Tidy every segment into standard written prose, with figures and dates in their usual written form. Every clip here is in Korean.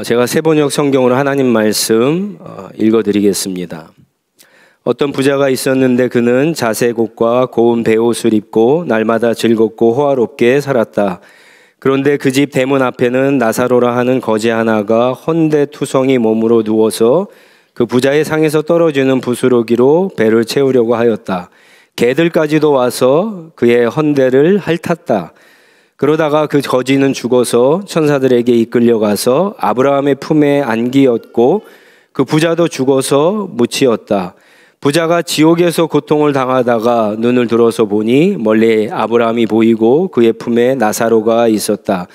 제가 세번역 성경으로 하나님 말씀 읽어드리겠습니다. 어떤 부자가 있었는데 그는 자색옷과 고운 베옷을 입고 날마다 즐겁고 호화롭게 살았다. 그런데 그 집 대문 앞에는 나사로라 하는 거지 하나가 헌데투성이 몸으로 누워서 그 부자의 상에서 떨어지는 부스러기로 배를 채우려고 하였다. 개들까지도 와서 그의 헌데를 핥았다. 그러다가 그 거지는 죽어서 천사들에게 이끌려가서 아브라함의 품에 안기었고 그 부자도 죽어서 묻히었다. 부자가 지옥에서 고통을 당하다가 눈을 들어서 보니 멀리 아브라함이 보이고 그의 품에 나사로가 있었다.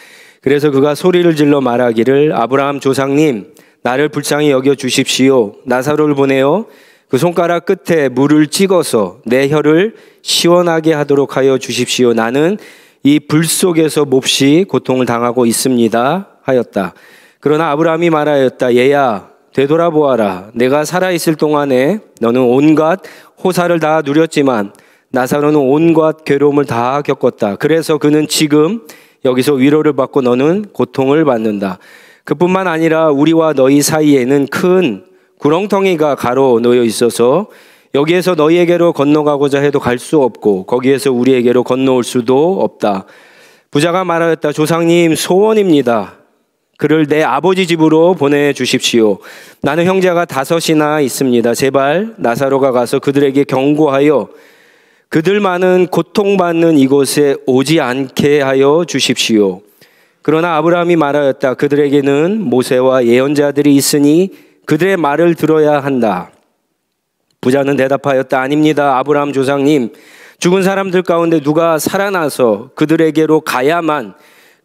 그래서 그가 소리를 질러 말하기를 아브라함 조상님, 나를 불쌍히 여겨 주십시오. 나사로를 보내어 그 손가락 끝에 물을 찍어서 내 혀를 시원하게 하도록 하여 주십시오. 나는 이 불 속에서 몹시 고통을 당하고 있습니다 하였다. 그러나 아브라함이 말하였다. 얘야, 되돌아보아라. 내가 살아있을 동안에 너는 온갖 호사를 다 누렸지만 나사로는 온갖 괴로움을 다 겪었다. 그래서 그는 지금 여기서 위로를 받고 너는 고통을 받는다. 그뿐만 아니라 우리와 너희 사이에는 큰 구렁텅이가 가로 놓여 있어서 여기에서 너희에게로 건너가고자 해도 갈 수 없고 거기에서 우리에게로 건너올 수도 없다. 부자가 말하였다. 조상님, 소원입니다. 그를 내 아버지 집으로 보내주십시오. 나는 형제가 5이나 있습니다. 제발 나사로가 가서 그들에게 경고하여 그들만은 고통받는 이곳에 오지 않게 하여 주십시오. 그러나 아브라함이 말하였다. 그들에게는 모세와 예언자들이 있으니 그들의 말을 들어야 한다. 부자는 대답하였다. 아닙니다. 아브라함 조상님, 죽은 사람들 가운데 누가 살아나서 그들에게로 가야만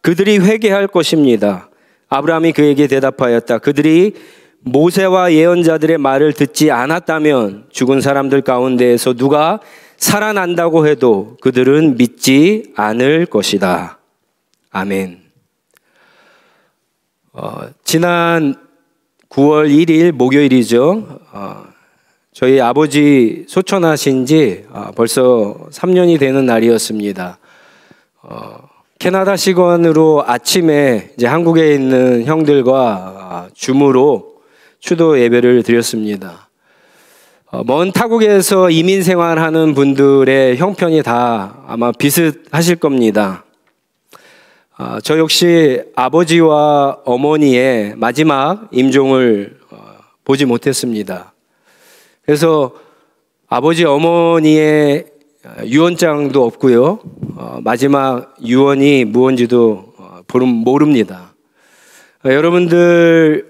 그들이 회개할 것입니다. 아브라함이 그에게 대답하였다. 그들이 모세와 예언자들의 말을 듣지 않았다면 죽은 사람들 가운데에서 누가 살아난다고 해도 그들은 믿지 않을 것이다. 아멘. 지난 9월 1일 목요일이죠. 저희 아버지 소천하신 지 벌써 3년이 되는 날이었습니다. 캐나다 시간으로 아침에 이제 한국에 있는 형들과 줌으로 추도 예배를 드렸습니다. 먼 타국에서 이민 생활하는 분들의 형편이 다 아마 비슷하실 겁니다. 저 역시 아버지와 어머니의 마지막 임종을 보지 못했습니다. 그래서 아버지 어머니의 유언장도 없고요. 마지막 유언이 무언지도 모릅니다. 여러분들은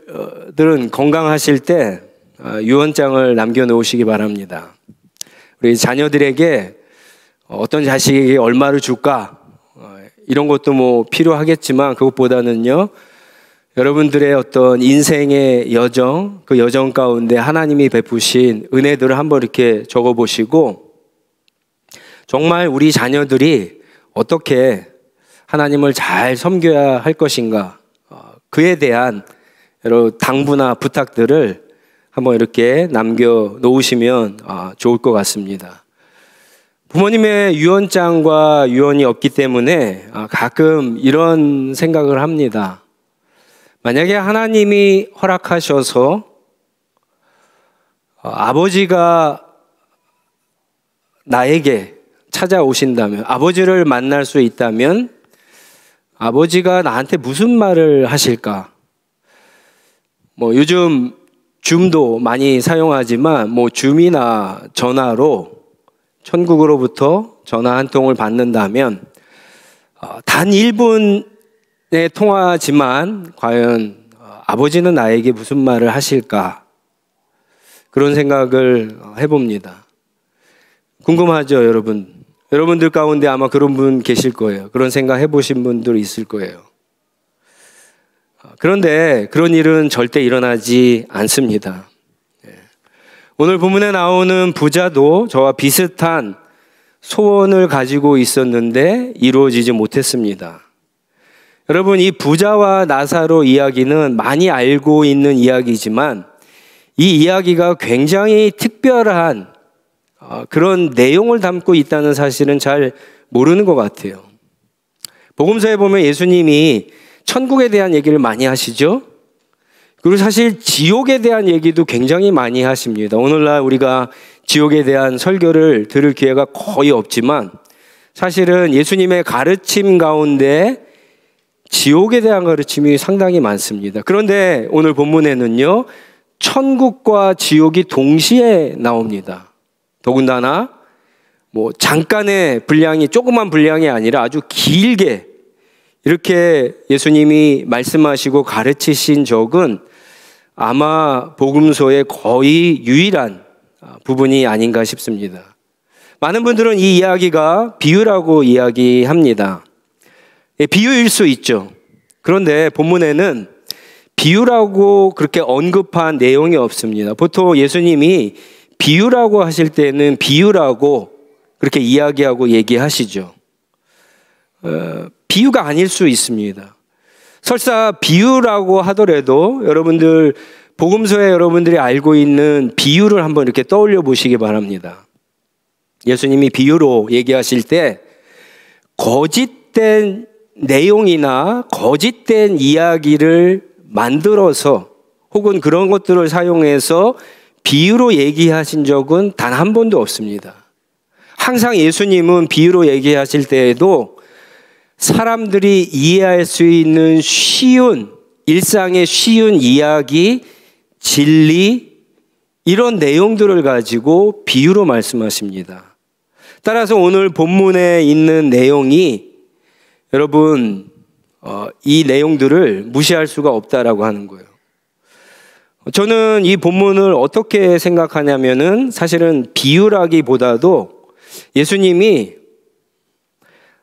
건강하실 때 유언장을 남겨놓으시기 바랍니다. 우리 자녀들에게 어떤 자식에게 얼마를 줄까? 이런 것도 뭐 필요하겠지만 그것보다는요. 여러분들의 어떤 인생의 여정, 그 여정 가운데 하나님이 베푸신 은혜들을 한번 이렇게 적어보시고 정말 우리 자녀들이 어떻게 하나님을 잘 섬겨야 할 것인가 그에 대한 여러 당부나 부탁들을 한번 이렇게 남겨놓으시면 좋을 것 같습니다. 부모님의 유언장과 유언이 없기 때문에 가끔 이런 생각을 합니다. 만약에 하나님이 허락하셔서 아버지가 나에게 찾아오신다면, 아버지를 만날 수 있다면 아버지가 나한테 무슨 말을 하실까? 뭐 요즘 줌도 많이 사용하지만 뭐 줌이나 전화로 천국으로부터 전화 한 통을 받는다면 단 1분의 통화지만 과연 아버지는 나에게 무슨 말을 하실까? 그런 생각을 해봅니다. 궁금하죠, 여러분? 여러분들 가운데 아마 그런 분 계실 거예요. 그런 생각 해보신 분들 있을 거예요. 그런데 그런 일은 절대 일어나지 않습니다. 오늘 본문에 나오는 부자도 저와 비슷한 소원을 가지고 있었는데 이루어지지 못했습니다. 여러분, 이 부자와 나사로 이야기는 많이 알고 있는 이야기지만 이 이야기가 굉장히 특별한 그런 내용을 담고 있다는 사실은 잘 모르는 것 같아요. 복음서에 보면 예수님이 천국에 대한 얘기를 많이 하시죠. 그리고 사실 지옥에 대한 얘기도 굉장히 많이 하십니다. 오늘날 우리가 지옥에 대한 설교를 들을 기회가 거의 없지만 사실은 예수님의 가르침 가운데 지옥에 대한 가르침이 상당히 많습니다. 그런데 오늘 본문에는요, 천국과 지옥이 동시에 나옵니다. 더군다나 잠깐의 분량이, 조그만 분량이 아니라 아주 길게 이렇게 예수님이 말씀하시고 가르치신 적은 아마 복음서의 거의 유일한 부분이 아닌가 싶습니다. 많은 분들은 이 이야기가 비유라고 이야기합니다. 비유일 수 있죠. 그런데 본문에는 비유라고 그렇게 언급한 내용이 없습니다. 보통 예수님이 비유라고 하실 때는 비유라고 그렇게 이야기하고 얘기하시죠. 비유가 아닐 수 있습니다. 설사 비유라고 하더라도 여러분들 복음서에 여러분들이 알고 있는 비유를 한번 이렇게 떠올려 보시기 바랍니다. 예수님이 비유로 얘기하실 때 거짓된 내용이나 거짓된 이야기를 만들어서 혹은 그런 것들을 사용해서 비유로 얘기하신 적은 단 한 번도 없습니다. 항상 예수님은 비유로 얘기하실 때에도 사람들이 이해할 수 있는 쉬운, 일상의 쉬운 이야기, 진리, 이런 내용들을 가지고 비유로 말씀하십니다. 따라서 오늘 본문에 있는 내용이 여러분 이 내용들을 무시할 수가 없다라고 하는 거예요. 저는 이 본문을 어떻게 생각하냐면은 사실은 비유라기보다도 예수님이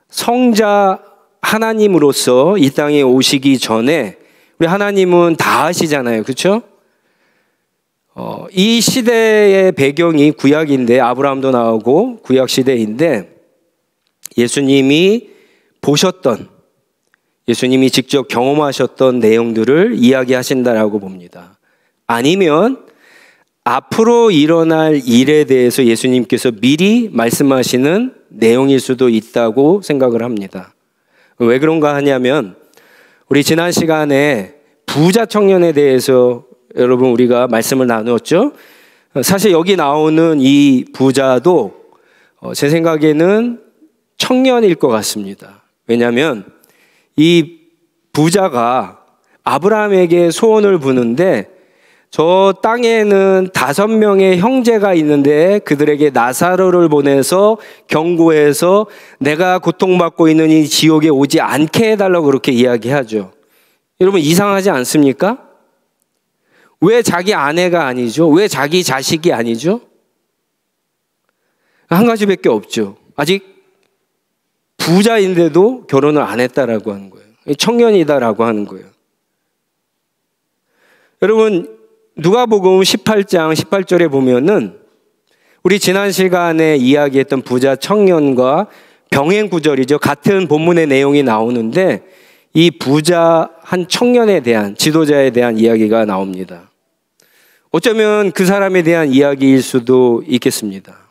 성자 하나님으로서 이 땅에 오시기 전에 우리 하나님은 다 아시잖아요. 그렇죠? 이 시대의 배경이 구약인데 아브라함도 나오고 구약 시대인데 예수님이 보셨던, 예수님이 직접 경험하셨던 내용들을 이야기하신다라고 봅니다. 아니면 앞으로 일어날 일에 대해서 예수님께서 미리 말씀하시는 내용일 수도 있다고 생각을 합니다. 왜 그런가 하냐면 우리 지난 시간에 부자 청년에 대해서 여러분 우리가 말씀을 나누었죠. 사실 여기 나오는 이 부자도 제 생각에는 청년일 것 같습니다. 왜냐하면 이 부자가 아브라함에게 소원을 부는데 저 땅에는 5명의 형제가 있는데 그들에게 나사로를 보내서 경고해서 내가 고통받고 있는 이 지옥에 오지 않게 해달라고 그렇게 이야기하죠. 여러분 이상하지 않습니까? 왜 자기 아내가 아니죠? 왜 자기 자식이 아니죠? 한 가지밖에 없죠. 아직 부자인데도 결혼을 안 했다라고 하는 거예요. 청년이다라고 하는 거예요. 여러분 누가복음 18장 18절에 보면은 우리 지난 시간에 이야기했던 부자 청년과 병행 구절이죠. 같은 본문의 내용이 나오는데 이 부자 한 청년에 대한, 지도자에 대한 이야기가 나옵니다. 어쩌면 그 사람에 대한 이야기일 수도 있겠습니다.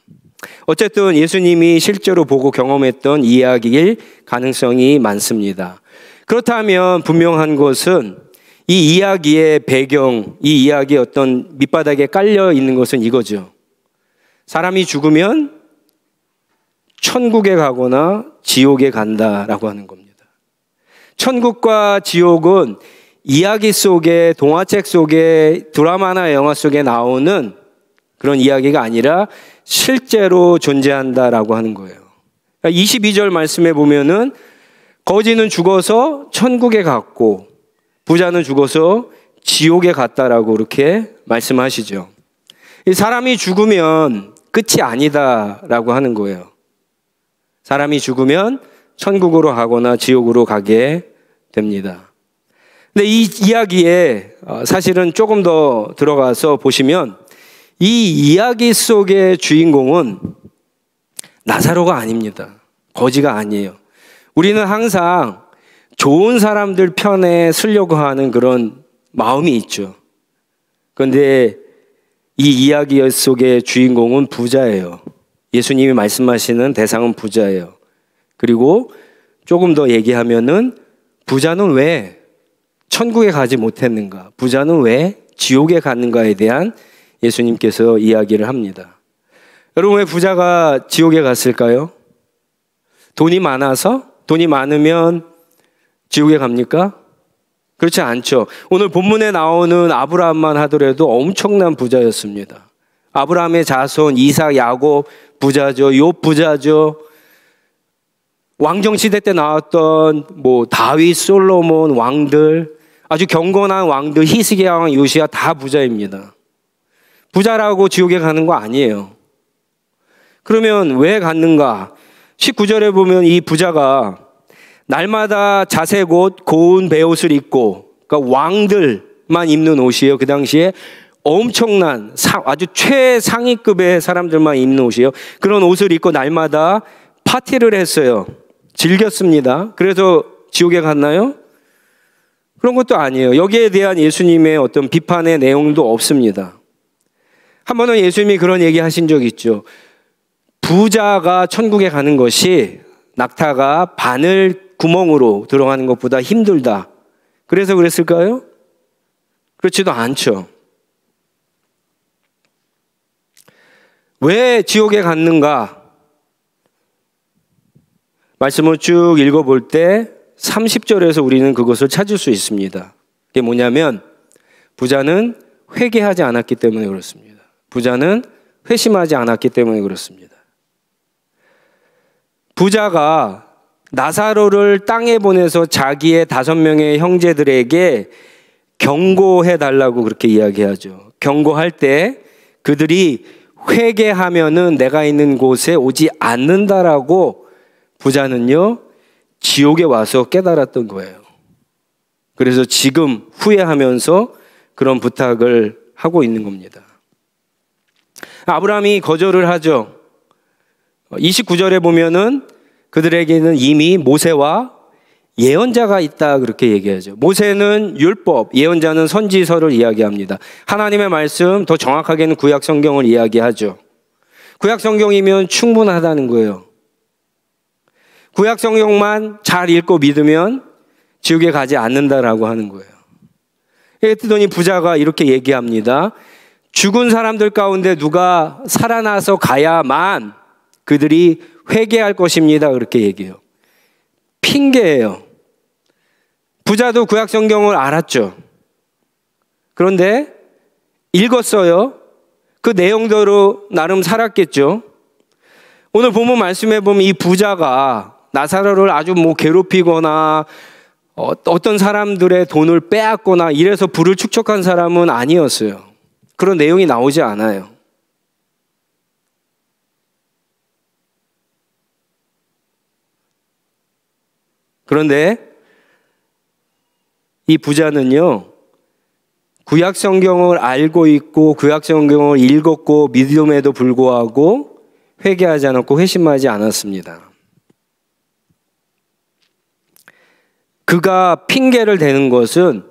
어쨌든 예수님이 실제로 보고 경험했던 이야기일 가능성이 많습니다. 그렇다면 분명한 것은 이 이야기의 배경, 이 이야기의 어떤 밑바닥에 깔려 있는 것은 이거죠. 사람이 죽으면 천국에 가거나 지옥에 간다라고 하는 겁니다. 천국과 지옥은 이야기 속에, 동화책 속에, 드라마나 영화 속에 나오는 그런 이야기가 아니라 실제로 존재한다라고 하는 거예요. 22절 말씀에 보면은 거지는 죽어서 천국에 갔고 부자는 죽어서 지옥에 갔다라고 그렇게 말씀하시죠. 사람이 죽으면 끝이 아니다라고 하는 거예요. 사람이 죽으면 천국으로 가거나 지옥으로 가게 됩니다. 근데 이 이야기에 사실은 조금 더 들어가서 보시면 이 이야기 속의 주인공은 나사로가 아닙니다. 거지가 아니에요. 우리는 항상 좋은 사람들 편에 서려고 하는 그런 마음이 있죠. 그런데 이 이야기 속의 주인공은 부자예요. 예수님이 말씀하시는 대상은 부자예요. 그리고 조금 더 얘기하면은 부자는 왜 천국에 가지 못했는가? 부자는 왜 지옥에 갔는가에 대한 예수님께서 이야기를 합니다. 여러분, 왜 부자가 지옥에 갔을까요? 돈이 많아서? 돈이 많으면 지옥에 갑니까? 그렇지 않죠. 오늘 본문에 나오는 아브라함만 하더라도 엄청난 부자였습니다. 아브라함의 자손 이삭, 야곱 부자죠. 욥 부자죠. 왕정시대 때 나왔던 다윗, 솔로몬 왕들, 아주 경건한 왕들, 히스기야 왕, 요시야 다 부자입니다. 부자라고 지옥에 가는 거 아니에요. 그러면 왜 갔는가? 19절에 보면 이 부자가 날마다 자색 옷, 고운 베옷을 입고, 그러니까 왕들만 입는 옷이에요. 그 당시에 엄청난 아주 최상위급의 사람들만 입는 옷이에요. 그런 옷을 입고 날마다 파티를 했어요. 즐겼습니다. 그래서 지옥에 갔나요? 그런 것도 아니에요. 여기에 대한 예수님의 어떤 비판의 내용도 없습니다. 한 번은 예수님이 그런 얘기 하신 적 있죠. 부자가 천국에 가는 것이 낙타가 바늘 구멍으로 들어가는 것보다 힘들다. 그래서 그랬을까요? 그렇지도 않죠. 왜 지옥에 갔는가? 말씀을 쭉 읽어볼 때 30절에서 우리는 그것을 찾을 수 있습니다. 그게 뭐냐면 부자는 회개하지 않았기 때문에 그렇습니다. 부자는 회심하지 않았기 때문에 그렇습니다. 부자가 나사로를 땅에 보내서 자기의 5명의 형제들에게 경고해 달라고 그렇게 이야기하죠. 경고할 때 그들이 회개하면은 내가 있는 곳에 오지 않는다라고 부자는요, 지옥에 와서 깨달았던 거예요. 그래서 지금 후회하면서 그런 부탁을 하고 있는 겁니다. 아브라함이 거절을 하죠. 29절에 보면은 그들에게는 이미 모세와 예언자가 있다 그렇게 얘기하죠. 모세는 율법, 예언자는 선지서를 이야기합니다. 하나님의 말씀, 더 정확하게는 구약 성경을 이야기하죠. 구약 성경이면 충분하다는 거예요. 구약 성경만 잘 읽고 믿으면 지옥에 가지 않는다라고 하는 거예요. 그랬더니 부자가 이렇게 얘기합니다. 죽은 사람들 가운데 누가 살아나서 가야만 그들이 회개할 것입니다. 그렇게 얘기해요. 핑계예요. 부자도 구약 성경을 알았죠. 그런데 읽었어요. 그 내용대로 나름 살았겠죠. 오늘 본문 말씀해 보면 이 부자가 나사로를 아주 괴롭히거나 어떤 사람들의 돈을 빼앗거나 이래서 부를 축적한 사람은 아니었어요. 그런 내용이 나오지 않아요. 그런데 이 부자는요, 구약 성경을 알고 있고 구약 성경을 읽었고 믿음에도 불구하고 회개하지 않았고 회심하지 않았습니다. 그가 핑계를 대는 것은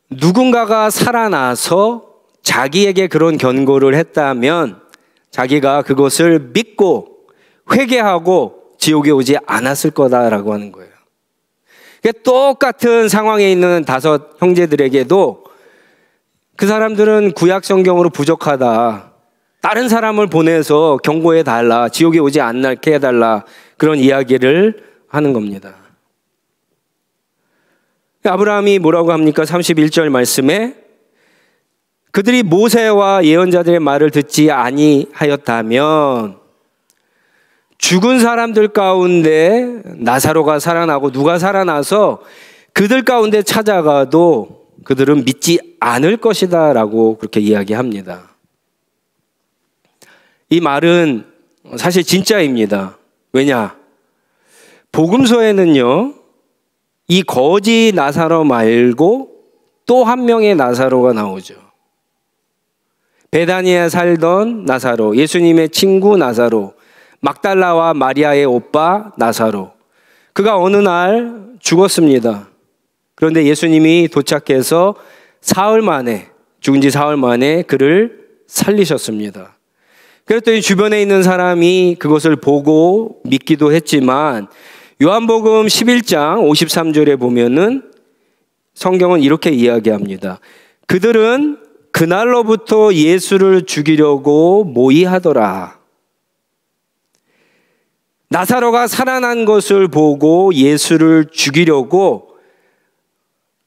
누군가가 살아나서 자기에게 그런 경고를 했다면 자기가 그것을 믿고 회개하고 지옥에 오지 않았을 거다라고 하는 거예요. 똑같은 상황에 있는 5 형제들에게도 그 사람들은 구약 성경으로 부족하다. 다른 사람을 보내서 경고해 달라. 지옥에 오지 않게 해달라. 그런 이야기를 하는 겁니다. 아브라함이 뭐라고 합니까? 31절 말씀에 그들이 모세와 예언자들의 말을 듣지 아니하였다면 죽은 사람들 가운데 나사로가 살아나고 누가 살아나서 그들 가운데 찾아가도 그들은 믿지 않을 것이다 라고 그렇게 이야기합니다. 이 말은 사실 진짜입니다. 왜냐? 복음서에는요, 이 거지 나사로 말고 또 한 명의 나사로가 나오죠. 베다니에 살던 나사로, 예수님의 친구 나사로, 막달라와 마리아의 오빠 나사로. 그가 어느 날 죽었습니다. 그런데 예수님이 도착해서 사흘 만에, 죽은 지 사흘 만에 그를 살리셨습니다. 그랬더니 주변에 있는 사람이 그것을 보고 믿기도 했지만 요한복음 11장 53절에 보면은 성경은 이렇게 이야기합니다. 그들은 그날로부터 예수를 죽이려고 모의하더라. 나사로가 살아난 것을 보고 예수를 죽이려고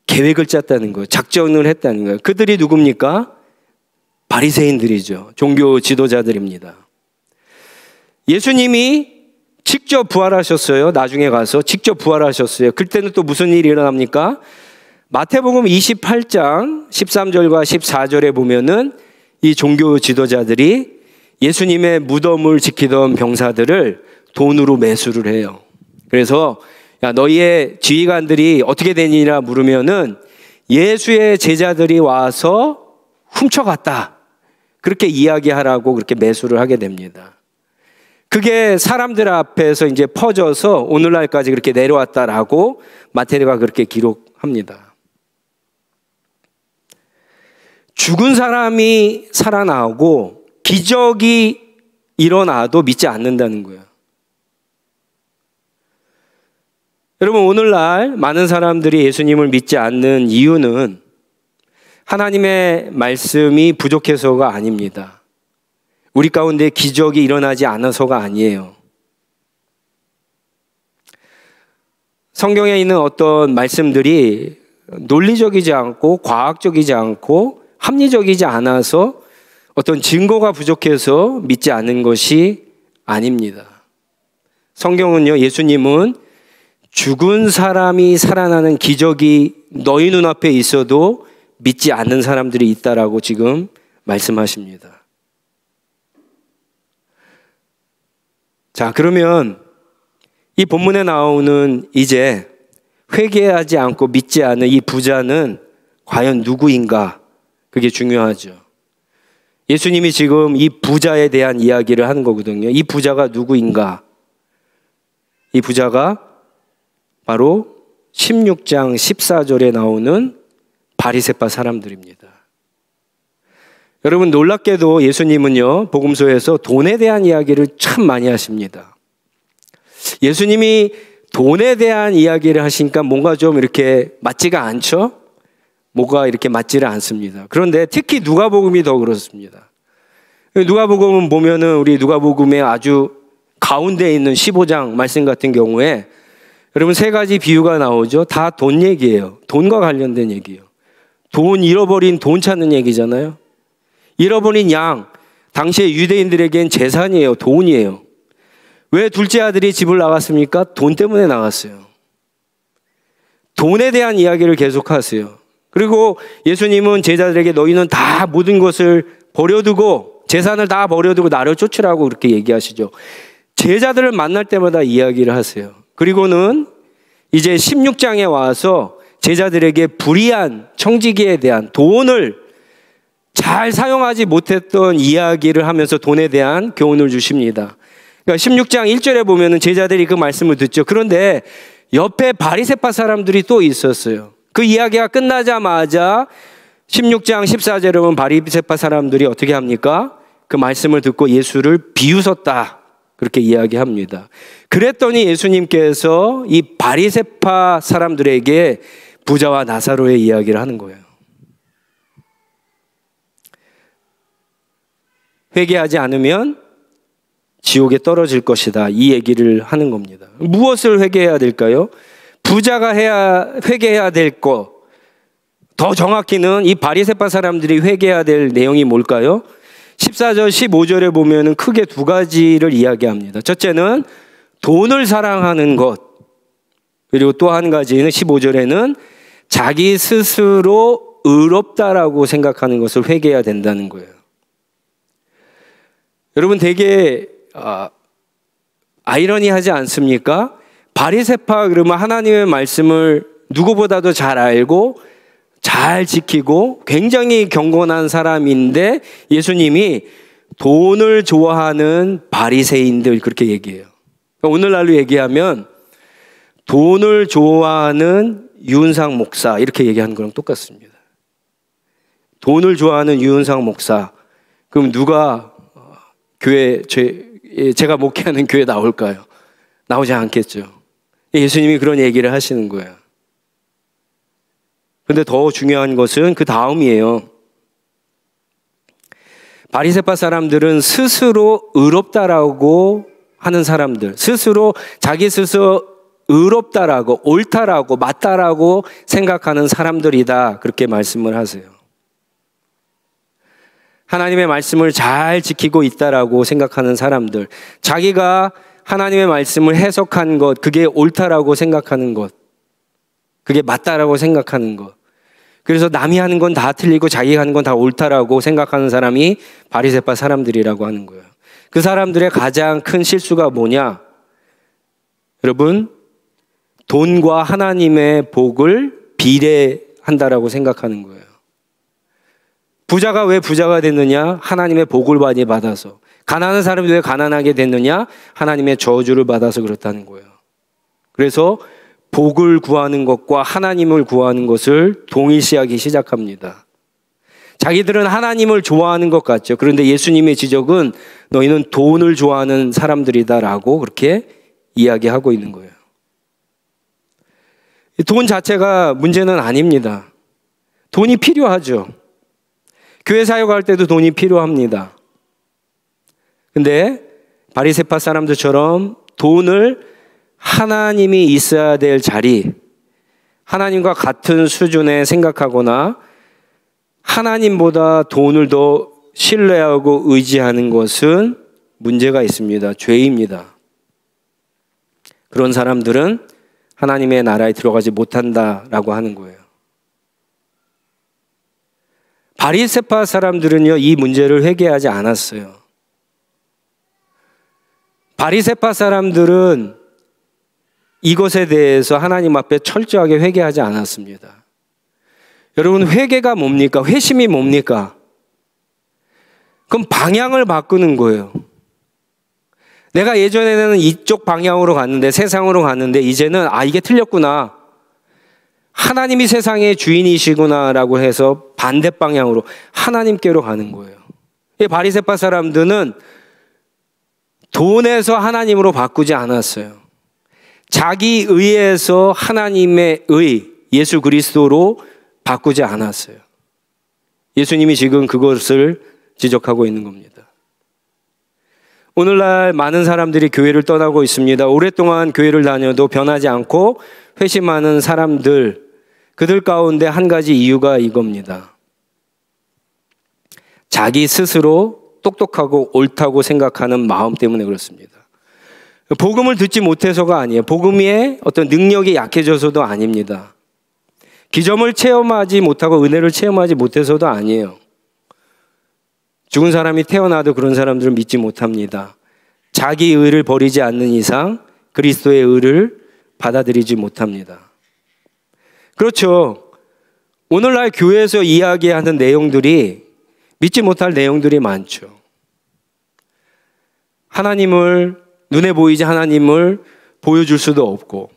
계획을 짰다는 거예요. 작전을 했다는 거예요. 그들이 누굽니까? 바리새인들이죠. 종교 지도자들입니다. 예수님이 직접 부활하셨어요. 나중에 가서 직접 부활하셨어요. 그때는 또 무슨 일이 일어납니까? 마태복음 28장 13절과 14절에 보면은 이 종교 지도자들이 예수님의 무덤을 지키던 병사들을 돈으로 매수를 해요. 그래서 야, 너희의 지휘관들이 어떻게 되니라 물으면은 예수의 제자들이 와서 훔쳐갔다. 그렇게 이야기하라고 그렇게 매수를 하게 됩니다. 그게 사람들 앞에서 이제 퍼져서 오늘날까지 그렇게 내려왔다라고 마태가 그렇게 기록합니다. 죽은 사람이 살아나고 기적이 일어나도 믿지 않는다는 거예요. 여러분, 오늘날 많은 사람들이 예수님을 믿지 않는 이유는 하나님의 말씀이 부족해서가 아닙니다. 우리 가운데 기적이 일어나지 않아서가 아니에요. 성경에 있는 어떤 말씀들이 논리적이지 않고 과학적이지 않고 합리적이지 않아서 어떤 증거가 부족해서 믿지 않는 것이 아닙니다. 성경은요, 예수님은 죽은 사람이 살아나는 기적이 너희 눈앞에 있어도 믿지 않는 사람들이 있다라고 지금 말씀하십니다. 자, 그러면 이 본문에 나오는 이제 회개하지 않고 믿지 않는 이 부자는 과연 누구인가? 그게 중요하죠. 예수님이 지금 이 부자에 대한 이야기를 하는 거거든요. 이 부자가 누구인가? 이 부자가 바로 16장 14절에 나오는 바리새파 사람들입니다. 여러분, 놀랍게도 예수님은요, 복음서에서 돈에 대한 이야기를 참 많이 하십니다. 예수님이 돈에 대한 이야기를 하시니까 뭔가 좀 이렇게 맞지가 않죠? 뭐가 이렇게 맞지를 않습니다. 그런데 특히 누가복음이 더 그렇습니다. 누가복음은 보면은 우리 누가복음의 아주 가운데 있는 15장 말씀 같은 경우에 여러분 세 가지 비유가 나오죠. 다 돈 얘기예요. 돈과 관련된 얘기예요. 돈 잃어버린 돈 찾는 얘기잖아요. 잃어버린 양, 당시에 유대인들에겐 재산이에요. 돈이에요. 왜 둘째 아들이 집을 나갔습니까? 돈 때문에 나갔어요. 돈에 대한 이야기를 계속하세요. 그리고 예수님은 제자들에게 너희는 다 모든 것을 버려두고 재산을 다 버려두고 나를 쫓으라고 그렇게 얘기하시죠. 제자들을 만날 때마다 이야기를 하세요. 그리고는 이제 16장에 와서 제자들에게 불의한 청지기에 대한 돈을 잘 사용하지 못했던 이야기를 하면서 돈에 대한 교훈을 주십니다. 그러니까 16장 1절에 보면은 제자들이 그 말씀을 듣죠. 그런데 옆에 바리새파 사람들이 또 있었어요. 그 이야기가 끝나자마자 16장 14절에 보면 바리새파 사람들이 어떻게 합니까? 그 말씀을 듣고 예수를 비웃었다. 그렇게 이야기합니다. 그랬더니 예수님께서 이 바리새파 사람들에게 부자와 나사로의 이야기를 하는 거예요. 회개하지 않으면 지옥에 떨어질 것이다. 이 얘기를 하는 겁니다. 무엇을 회개해야 될까요? 부자가 회개해야 될 것. 더 정확히는 이 바리새파 사람들이 회개해야 될 내용이 뭘까요? 14절, 15절에 보면은 크게 두 가지를 이야기합니다. 첫째는 돈을 사랑하는 것. 그리고 또 한 가지는 15절에는 자기 스스로 의롭다라고 생각하는 것을 회개해야 된다는 거예요. 여러분 되게 아이러니하지 않습니까? 바리새파 그러면 하나님의 말씀을 누구보다도 잘 알고 잘 지키고 굉장히 경건한 사람인데 예수님이 돈을 좋아하는 바리새인들 그렇게 얘기해요. 오늘날로 얘기하면 돈을 좋아하는 유은상 목사 이렇게 얘기하는 거랑 똑같습니다. 돈을 좋아하는 유은상 목사. 그럼 누가 교회 제가 목회하는 교회 나올까요? 나오지 않겠죠. 예수님이 그런 얘기를 하시는 거예요. 근데 더 중요한 것은 그 다음이에요. 바리새파 사람들은 스스로 의롭다라고 하는 사람들, 자기 스스로 의롭다라고, 옳다라고, 맞다라고 생각하는 사람들이다. 그렇게 말씀을 하세요. 하나님의 말씀을 잘 지키고 있다라고 생각하는 사람들, 자기가 하나님의 말씀을 해석한 것, 그게 옳다라고 생각하는 것, 그게 맞다라고 생각하는 것. 그래서 남이 하는 건 다 틀리고 자기가 하는 건 다 옳다라고 생각하는 사람이 바리새파 사람들이라고 하는 거예요. 그 사람들의 가장 큰 실수가 뭐냐? 여러분, 돈과 하나님의 복을 비례한다라고 생각하는 거예요. 부자가 왜 부자가 됐느냐? 하나님의 복을 많이 받아서. 가난한 사람이 왜 가난하게 됐느냐? 하나님의 저주를 받아서 그렇다는 거예요. 그래서 복을 구하는 것과 하나님을 구하는 것을 동일시하기 시작합니다. 자기들은 하나님을 좋아하는 것 같죠. 그런데 예수님의 지적은 너희는 돈을 좋아하는 사람들이다라고 그렇게 이야기하고 있는 거예요. 돈 자체가 문제는 아닙니다. 돈이 필요하죠. 교회 사역할 때도 돈이 필요합니다. 근데 바리새파 사람들처럼 돈을 하나님이 있어야 될 자리, 하나님과 같은 수준에 생각하거나 하나님보다 돈을 더 신뢰하고 의지하는 것은 문제가 있습니다. 죄입니다. 그런 사람들은 하나님의 나라에 들어가지 못한다라고 하는 거예요. 바리새파 사람들은요, 이 문제를 회개하지 않았어요. 바리새파 사람들은 이것에 대해서 하나님 앞에 철저하게 회개하지 않았습니다. 여러분, 회개가 뭡니까? 회심이 뭡니까? 그럼 방향을 바꾸는 거예요. 내가 예전에는 이쪽 방향으로 갔는데, 세상으로 갔는데, 이제는 이게 틀렸구나. 하나님이 세상의 주인이시구나라고 해서 반대 방향으로 하나님께로 가는 거예요. 이 바리새파 사람들은 돈에서 하나님으로 바꾸지 않았어요. 자기 의에서 하나님의 의, 예수 그리스도로 바꾸지 않았어요. 예수님이 지금 그것을 지적하고 있는 겁니다. 오늘날 많은 사람들이 교회를 떠나고 있습니다. 오랫동안 교회를 다녀도 변하지 않고 회심하는 사람들, 그들 가운데 한 가지 이유가 이겁니다. 자기 스스로 똑똑하고 옳다고 생각하는 마음 때문에 그렇습니다. 복음을 듣지 못해서가 아니에요. 복음의 어떤 능력이 약해져서도 아닙니다. 기점을 체험하지 못하고 은혜를 체험하지 못해서도 아니에요. 죽은 사람이 태어나도 그런 사람들은 믿지 못합니다. 자기 의를 버리지 않는 이상 그리스도의 의를 받아들이지 못합니다. 그렇죠. 오늘날 교회에서 이야기하는 내용들이 믿지 못할 내용들이 많죠. 하나님을, 눈에 보이지 하나님을 보여줄 수도 없고,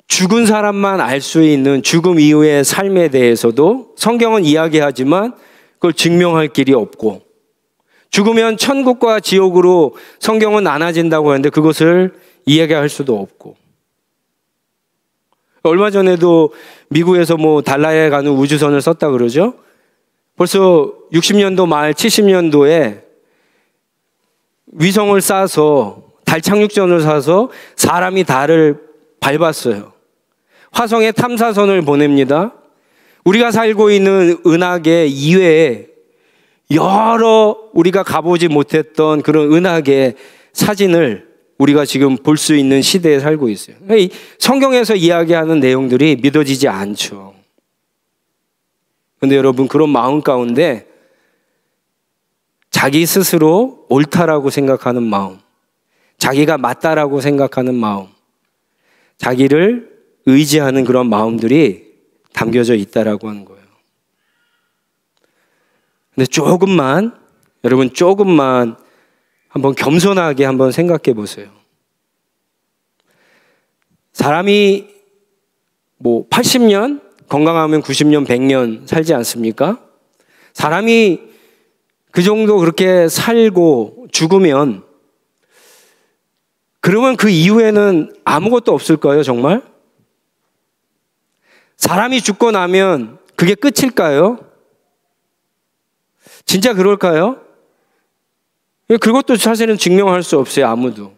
죽은 사람만 알 수 있는 죽음 이후의 삶에 대해서도 성경은 이야기하지만 그걸 증명할 길이 없고, 죽으면 천국과 지옥으로 성경은 나눠진다고 하는데 그것을 이야기할 수도 없고, 얼마 전에도 미국에서 달나라에 가는 우주선을 썼다 그러죠. 벌써 60년도 말 70년도에 위성을 쏴서, 달 착륙전을 쏴서 사람이 달을 밟았어요. 화성에 탐사선을 보냅니다. 우리가 살고 있는 은하계 이외에 여러 우리가 가보지 못했던 그런 은하계 사진을 우리가 지금 볼 수 있는 시대에 살고 있어요. 성경에서 이야기하는 내용들이 믿어지지 않죠. 그런데 여러분, 그런 마음 가운데 자기 스스로 옳다라고 생각하는 마음, 자기가 맞다라고 생각하는 마음, 자기를 의지하는 그런 마음들이 담겨져 있다라고 하는 거예요. 근데 여러분 조금만 한번 겸손하게 한번 생각해 보세요. 사람이 80년, 건강하면 90년, 100년 살지 않습니까? 사람이 그 정도 그렇게 살고 죽으면, 그러면 그 이후에는 아무것도 없을까요, 정말? 사람이 죽고 나면 그게 끝일까요? 진짜 그럴까요? 그것도 사실은 증명할 수 없어요, 아무도.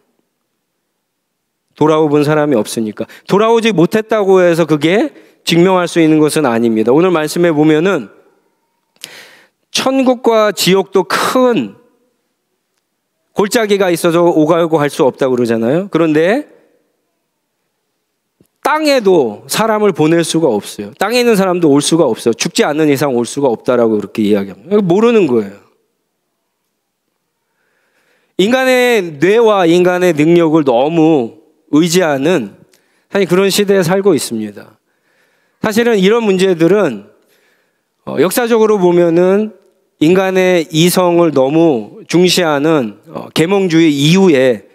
돌아오본 사람이 없으니까. 돌아오지 못했다고 해서 그게 증명할 수 있는 것은 아닙니다. 오늘 말씀에 보면은 천국과 지옥도 큰 골짜기가 있어서 오가고 갈 수 없다고 그러잖아요. 그런데 땅에도 사람을 보낼 수가 없어요. 땅에 있는 사람도 올 수가 없어요. 죽지 않는 이상 올 수가 없다라고 그렇게 이야기합니다. 모르는 거예요. 인간의 뇌와 인간의 능력을 너무 의지하는 사실 그런 시대에 살고 있습니다. 사실은 이런 문제들은 역사적으로 보면은 인간의 이성을 너무 중시하는 계몽주의 이후에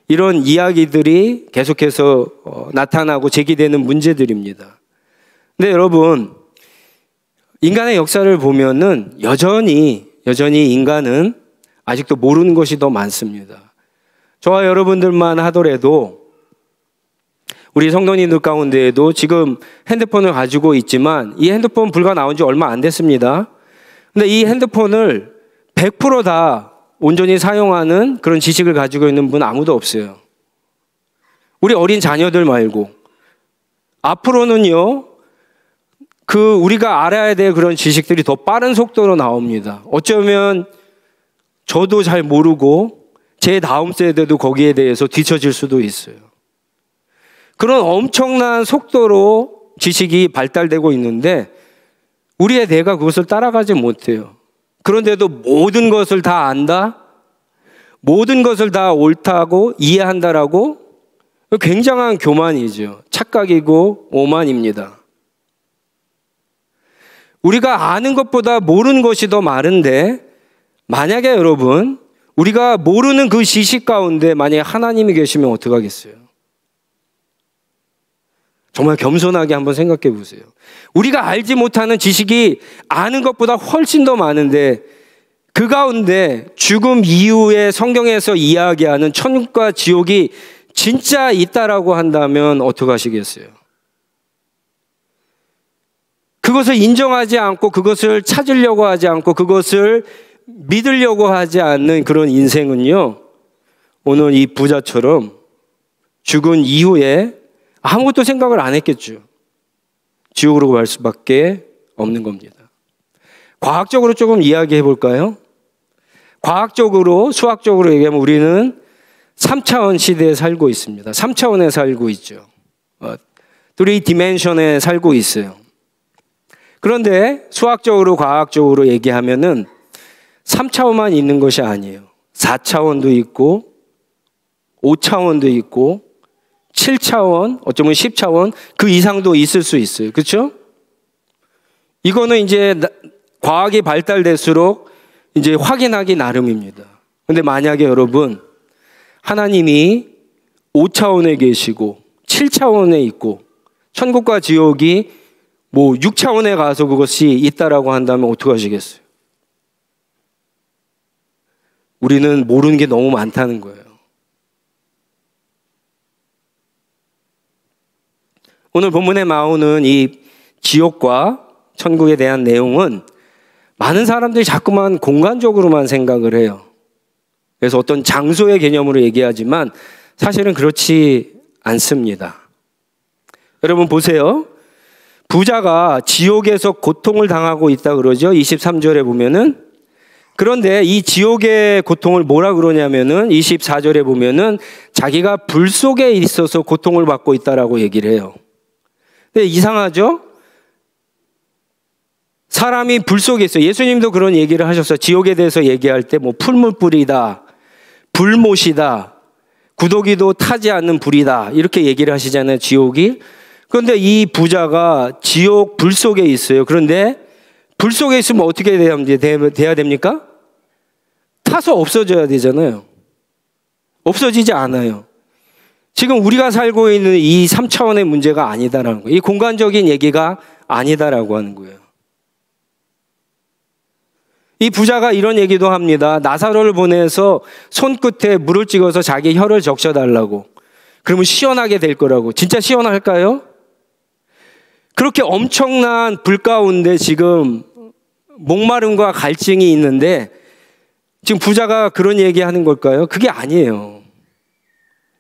이런 이야기들이 계속해서 나타나고 제기되는 문제들입니다. 근데 여러분, 인간의 역사를 보면은 여전히 인간은 아직도 모르는 것이 더 많습니다. 저와 여러분들만 하더라도 우리 성도님들 가운데에도 지금 핸드폰을 가지고 있지만 이 핸드폰 불과 나온 지 얼마 안 됐습니다. 근데 이 핸드폰을 100% 다 온전히 사용하는 그런 지식을 가지고 있는 분 아무도 없어요. 우리 어린 자녀들 말고. 앞으로는요, 우리가 알아야 될 그런 지식들이 더 빠른 속도로 나옵니다. 어쩌면 저도 잘 모르고 제 다음 세대도 거기에 대해서 뒤처질 수도 있어요. 그런 엄청난 속도로 지식이 발달되고 있는데 우리의 뇌가 그것을 따라가지 못해요. 그런데도 모든 것을 다 안다? 모든 것을 다 옳다고 이해한다라고? 굉장한 교만이죠. 착각이고 오만입니다. 우리가 아는 것보다 모르는 것이 더 많은데 만약에 여러분 우리가 모르는 그 지식 가운데 만약에 하나님이 계시면 어떡하겠어요? 정말 겸손하게 한번 생각해 보세요. 우리가 알지 못하는 지식이 아는 것보다 훨씬 더 많은데 그 가운데 죽음 이후에 성경에서 이야기하는 천국과 지옥이 진짜 있다라고 한다면 어떡하시겠어요? 그것을 인정하지 않고 그것을 찾으려고 하지 않고 그것을 믿으려고 하지 않는 그런 인생은요, 오늘 이 부자처럼 죽은 이후에 아무것도 생각을 안 했겠죠. 지옥으로 갈 수밖에 없는 겁니다. 과학적으로 조금 이야기해 볼까요? 과학적으로, 수학적으로 얘기하면 우리는 3차원 시대에 살고 있습니다. 3차원에 살고 있죠. 3디멘션에 살고 있어요. 그런데 수학적으로, 과학적으로 얘기하면은 3차원만 있는 것이 아니에요. 4차원도 있고, 5차원도 있고, 7차원, 어쩌면 10차원, 그 이상도 있을 수 있어요. 그렇죠? 이거는 이제 과학이 발달될수록 이제 확인하기 나름입니다. 근데 만약에 여러분, 하나님이 5차원에 계시고, 7차원에 있고, 천국과 지옥이 뭐 6차원에 가서 그것이 있다라고 한다면 어떡하시겠어요? 우리는 모르는 게 너무 많다는 거예요. 오늘 본문에 나오는 이 지옥과 천국에 대한 내용은 많은 사람들이 자꾸만 공간적으로만 생각을 해요. 그래서 어떤 장소의 개념으로 얘기하지만 사실은 그렇지 않습니다. 여러분 보세요. 부자가 지옥에서 고통을 당하고 있다 그러죠. 23절에 보면은. 그런데 이 지옥의 고통을 뭐라 그러냐면은 24절에 보면은 자기가 불 속에 있어서 고통을 받고 있다라고 얘기를 해요. 근데 이상하죠? 사람이 불 속에 있어요. 예수님도 그런 얘기를 하셨어요. 지옥에 대해서 얘기할 때 뭐 풀물불이다, 불못이다, 구더기도 타지 않는 불이다 이렇게 얘기를 하시잖아요. 지옥이. 그런데 이 부자가 지옥 불 속에 있어요. 그런데 불 속에 있으면 어떻게 돼야 됩니까? 타서 없어져야 되잖아요. 없어지지 않아요. 지금 우리가 살고 있는 이 3차원의 문제가 아니다라는 거예요. 이 공간적인 얘기가 아니다라고 하는 거예요. 이 부자가 이런 얘기도 합니다. 나사로를 보내서 손끝에 물을 찍어서 자기 혀를 적셔달라고. 그러면 시원하게 될 거라고. 진짜 시원할까요? 그렇게 엄청난 불 가운데 지금 목마름과 갈증이 있는데 지금 부자가 그런 얘기하는 걸까요? 그게 아니에요.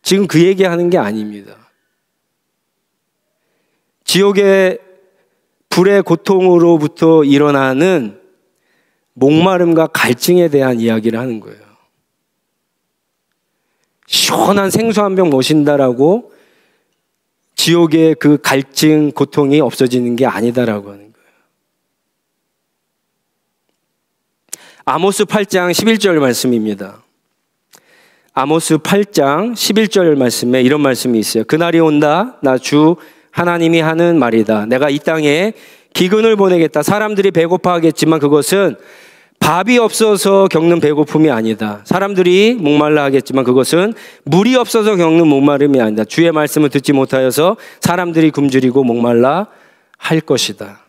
지금 그 얘기하는 게 아닙니다. 지옥의 불의 고통으로부터 일어나는 목마름과 갈증에 대한 이야기를 하는 거예요. 시원한 생수 한 병 모신다라고 지옥의 그 갈증, 고통이 없어지는 게 아니다라고 하는 거예요. 아모스 8장 11절 말씀입니다. 아모스 8장 11절 말씀에 이런 말씀이 있어요. 그날이 온다. 나 주 하나님이 하는 말이다. 내가 이 땅에 기근을 보내겠다. 사람들이 배고파하겠지만 그것은 밥이 없어서 겪는 배고픔이 아니다. 사람들이 목말라 하겠지만 그것은 물이 없어서 겪는 목마름이 아니다. 주의 말씀을 듣지 못하여서 사람들이 굶주리고 목말라 할 것이다.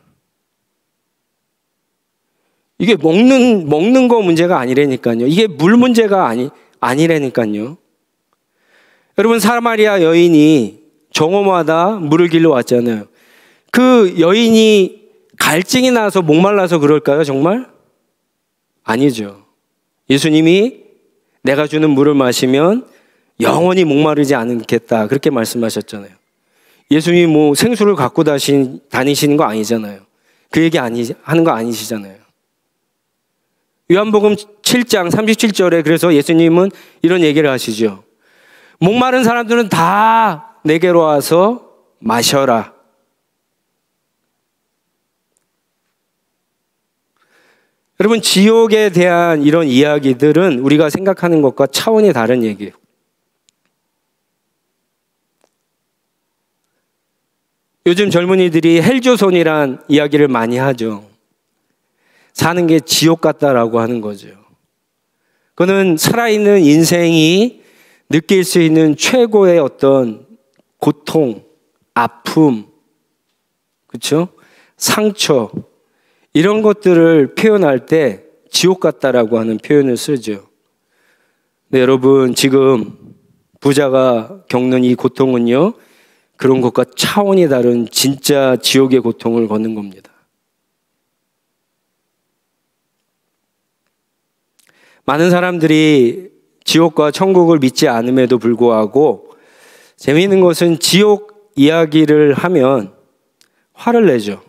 이게 먹는 거 문제가 아니라니까요. 이게 물 문제가 아니라니까요. 여러분, 사마리아 여인이 정오마다 물을 길러 왔잖아요. 그 여인이 갈증이 나서 목말라서 그럴까요, 정말? 아니죠. 예수님이 내가 주는 물을 마시면 영원히 목마르지 않겠다, 그렇게 말씀하셨잖아요. 예수님이 뭐 생수를 갖고 다니시는 거 아니잖아요. 그 얘기 하는 거 아니시잖아요. 요한복음 7장 37절에 그래서 예수님은 이런 얘기를 하시죠. 목마른 사람들은 다 내게로 와서 마셔라. 여러분, 지옥에 대한 이런 이야기들은 우리가 생각하는 것과 차원이 다른 얘기예요. 요즘 젊은이들이 헬조선이란 이야기를 많이 하죠. 사는 게 지옥 같다라고 하는 거죠. 그거는 살아있는 인생이 느낄 수 있는 최고의 어떤 고통, 아픔, 그렇죠? 상처, 이런 것들을 표현할 때 지옥 같다라고 하는 표현을 쓰죠. 네, 여러분, 지금 부자가 겪는 이 고통은요, 그런 것과 차원이 다른 진짜 지옥의 고통을 걷는 겁니다. 많은 사람들이 지옥과 천국을 믿지 않음에도 불구하고 재미있는 것은 지옥 이야기를 하면 화를 내죠.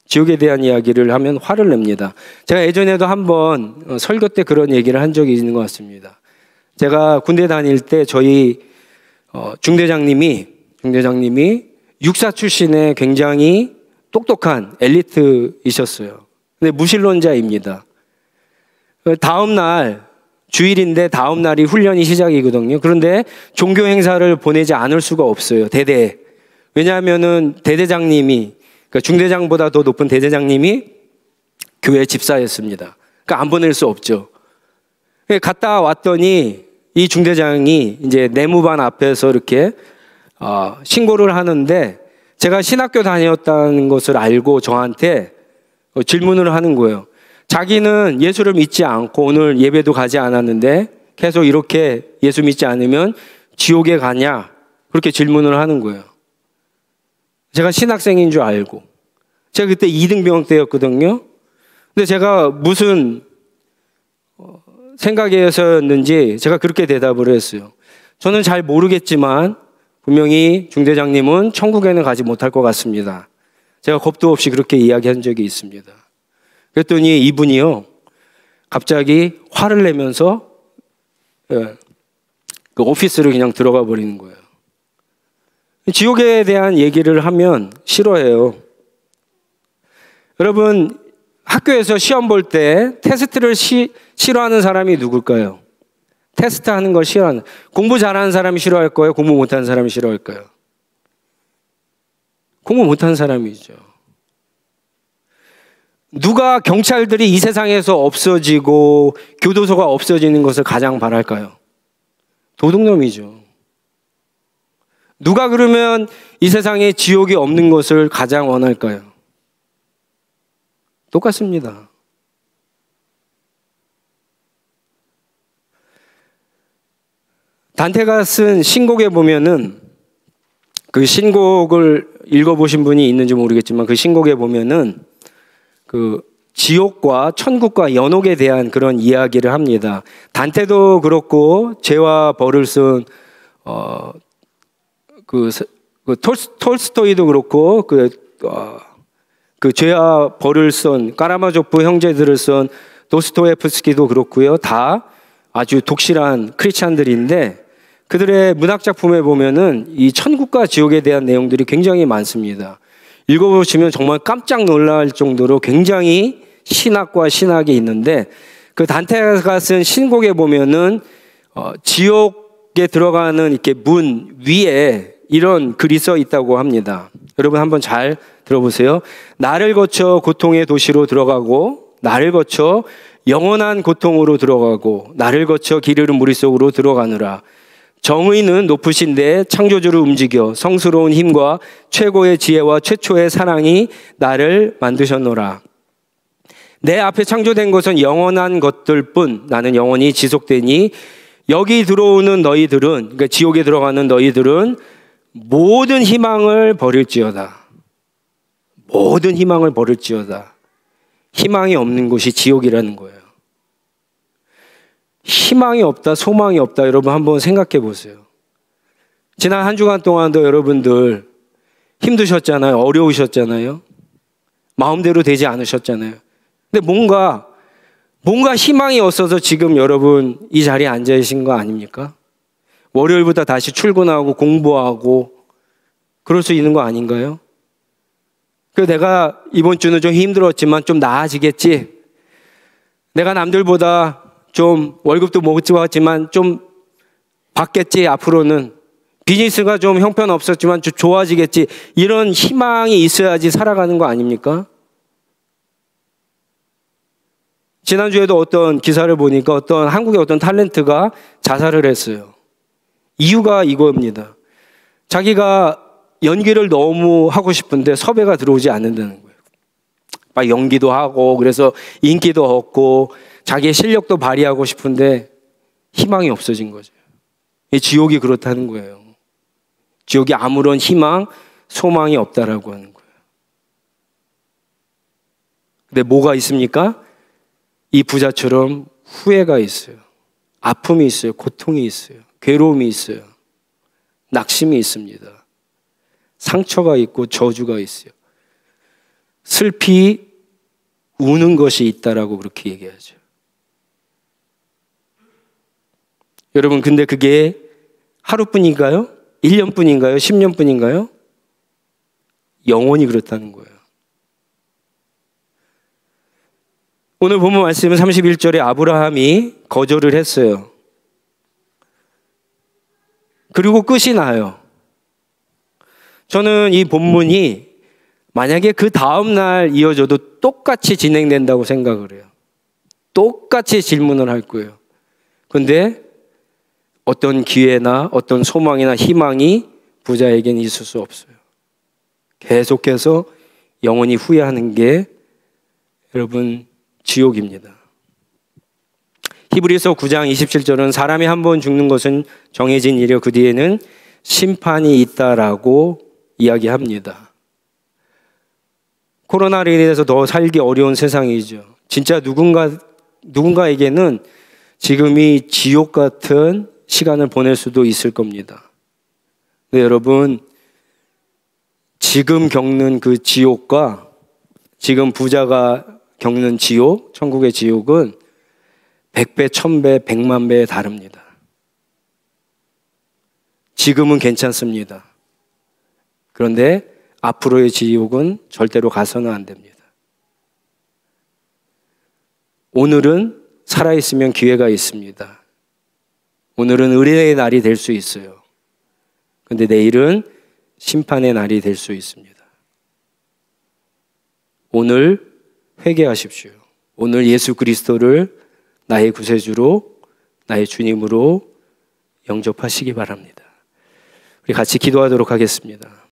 지옥에 대한 이야기를 하면 화를 냅니다. 제가 예전에도 한번 설교 때 그런 얘기를 한 적이 있는 것 같습니다. 제가 군대 다닐 때 저희 중대장님이 육사 출신의 굉장히 똑똑한 엘리트이셨어요. 근데 무신론자입니다. 다음 날 주일인데 다음 날이 훈련이 시작이거든요. 그런데 종교 행사를 보내지 않을 수가 없어요. 대대에. 왜냐하면은 대대장님이, 그러니까 중대장보다 더 높은 대대장님이 교회 집사였습니다. 그러니까 안 보낼 수 없죠. 갔다 왔더니 이 중대장이 이제 내무반 앞에서 이렇게 신고를 하는데 제가 신학교 다녔다는 것을 알고 저한테 질문을 하는 거예요. 자기는 예수를 믿지 않고 오늘 예배도 가지 않았는데 계속 이렇게 예수 믿지 않으면 지옥에 가냐? 그렇게 질문을 하는 거예요. 제가 신학생인 줄 알고. 제가 그때 2등병 때였거든요. 근데 제가 무슨 생각에서였는지 제가 그렇게 대답을 했어요. 저는 잘 모르겠지만 분명히 중대장님은 천국에는 가지 못할 것 같습니다. 제가 겁도 없이 그렇게 이야기한 적이 있습니다. 그랬더니 이분이요, 갑자기 화를 내면서 그 오피스를 그냥 들어가 버리는 거예요. 지옥에 대한 얘기를 하면 싫어해요. 여러분, 학교에서 시험 볼 때 테스트를 싫어하는 사람이 누굴까요? 테스트 하는 걸 싫어하는, 공부 잘하는 사람이 싫어할 거예요? 공부 못하는 사람이 싫어할까요? 공부 못하는 사람이죠. 누가 경찰들이 이 세상에서 없어지고 교도소가 없어지는 것을 가장 바랄까요? 도둑놈이죠. 누가 그러면 이 세상에 지옥이 없는 것을 가장 원할까요? 똑같습니다. 단테가 쓴 신곡에 보면은 그 신곡을 읽어보신 분이 있는지 모르겠지만 그 신곡에 보면은 그 지옥과 천국과 연옥에 대한 그런 이야기를 합니다. 단테도 그렇고 죄와 벌을 쓴 톨스토이도 그렇고 그 죄와 벌을 쓴 까라마조프 형제들을 쓴 도스토예프스키도 그렇고요. 다 아주 독실한 크리스찬들인데 그들의 문학 작품에 보면은 이 천국과 지옥에 대한 내용들이 굉장히 많습니다. 읽어보시면 정말 깜짝 놀랄 정도로 굉장히 신학과 신학이 있는데 그 단테가 쓴 신곡에 보면은 지옥에 들어가는 이렇게 문 위에 이런 글이 써 있다고 합니다. 여러분 한번 잘 들어보세요. 나를 거쳐 고통의 도시로 들어가고 나를 거쳐 영원한 고통으로 들어가고 나를 거쳐 길 잃은 무리 속으로 들어가느라. 정의는 높으신데 창조주를 움직여 성스러운 힘과 최고의 지혜와 최초의 사랑이 나를 만드셨노라. 내 앞에 창조된 것은 영원한 것들뿐 나는 영원히 지속되니 여기 들어오는 너희들은, 그러니까 지옥에 들어가는 너희들은 모든 희망을 버릴지어다. 모든 희망을 버릴지어다. 희망이 없는 곳이 지옥이라는 거예요. 희망이 없다, 소망이 없다. 여러분 한번 생각해 보세요. 지난 한 주간 동안도 여러분들 힘드셨잖아요. 어려우셨잖아요. 마음대로 되지 않으셨잖아요. 근데 뭔가 희망이 없어서 지금 여러분 이 자리에 앉아 계신 거 아닙니까? 월요일부터 다시 출근하고 공부하고 그럴 수 있는 거 아닌가요? 그래서 내가 이번 주는 좀 힘들었지만 좀 나아지겠지. 내가 남들보다 좀 월급도 못 받았지만 좀 받겠지. 앞으로는 비즈니스가 좀 형편없었지만 좀 좋아지겠지. 이런 희망이 있어야지 살아가는 거 아닙니까? 지난주에도 어떤 기사를 보니까 어떤 한국의 어떤 탤런트가 자살을 했어요. 이유가 이겁니다. 자기가 연기를 너무 하고 싶은데 섭외가 들어오지 않는다는 거예요. 막 연기도 하고 그래서 인기도 얻고 자기의 실력도 발휘하고 싶은데 희망이 없어진 거죠. 이 지옥이 그렇다는 거예요. 지옥이 아무런 희망, 소망이 없다라고 하는 거예요. 근데 뭐가 있습니까? 이 부자처럼 후회가 있어요. 아픔이 있어요. 고통이 있어요. 괴로움이 있어요. 낙심이 있습니다. 상처가 있고 저주가 있어요. 슬피 우는 것이 있다라고 그렇게 얘기하죠. 여러분, 근데 그게 하루뿐인가요? 1년뿐인가요? 10년뿐인가요? 영원히 그렇다는 거예요. 오늘 본문 말씀은 31절에 아브라함이 거절을 했어요. 그리고 끝이 나요. 저는 이 본문이 만약에 그 다음날 이어져도 똑같이 진행된다고 생각을 해요. 똑같이 질문을 할 거예요. 근데 어떤 기회나 어떤 소망이나 희망이 부자에게는 있을 수 없어요. 계속해서 영원히 후회하는 게 여러분 지옥입니다. 히브리서 9장 27절은 사람이 한 번 죽는 것은 정해진 일이요 그 뒤에는 심판이 있다라고 이야기합니다. 코로나로 인해서 더 살기 어려운 세상이죠. 진짜 누군가에게는 지금이 지옥 같은 시간을 보낼 수도 있을 겁니다. 근데 여러분, 지금 겪는 그 지옥과 지금 부자가 겪는 지옥, 천국의 지옥은 100배, 1000배, 100만 배 다릅니다. 지금은 괜찮습니다. 그런데 앞으로의 지옥은 절대로 가서는 안 됩니다. 오늘은 살아있으면 기회가 있습니다. 오늘은 의뢰의 날이 될 수 있어요. 그런데 내일은 심판의 날이 될 수 있습니다. 오늘 회개하십시오. 오늘 예수 그리스도를 나의 구세주로, 나의 주님으로 영접하시기 바랍니다. 우리 같이 기도하도록 하겠습니다.